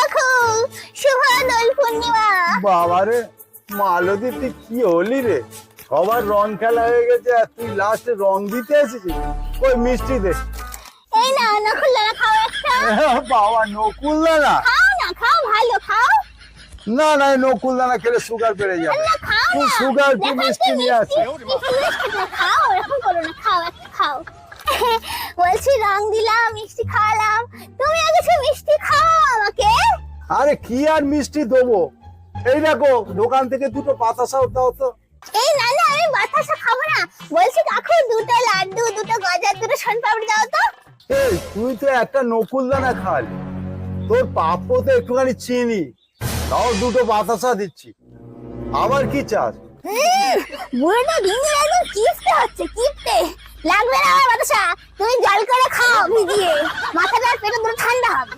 আখু শুভ দোল পূর্ণিমা। বাবারে মালতী, তুই কি হলি রে? সবার রং খেলা হয়ে গেছে আর তুই লাস্টে রং দিতে এসেছিস। ওই মিষ্টি দে। এই না নকুলদানা খাও একটা। বাবা নকুলদানা? খাও না, খাও, ভালো খাও। না না, নকুলদানা খেলে সুগার বেড়ে যাবে। না খাও তুই না, সুগার কি দেখো মিষ্টি একটু নিয়ে আসে। মিষ্টি খাও, এরকম করো না, খাও একটা খাও। বলছি রং দিলাম, মিষ্টি খাওয়ালাম, তুমি আগে সে মিষ্টি খাও আমাকে। আরে কি আর মিষ্টি দেবো? এই দেখো দোকান থেকে দুটো বাতাসাও দাও তো। এই না না, আমি বাতাসা খাবো না। বলছি কাকু দুটো লাড্ডু, দুটো গজা, দুটো শনপাপড়ি দাও তো। এই তুই তো একটা নকুলদানা খালি, তোর প্রাপ্য তো একটুখানি চিনি, তাও দুটো বাতাসা দিচ্ছি। আবার কি চাস? বুড়োটা দিন দিন একদম কিপটে হচ্ছে, কিপটে। লাগবে না আমার বাতাসা, তুমি জল করে খাও ভিজিয়ে, মাথাটা আর পেটে দুটো ঠান্ডা হবে।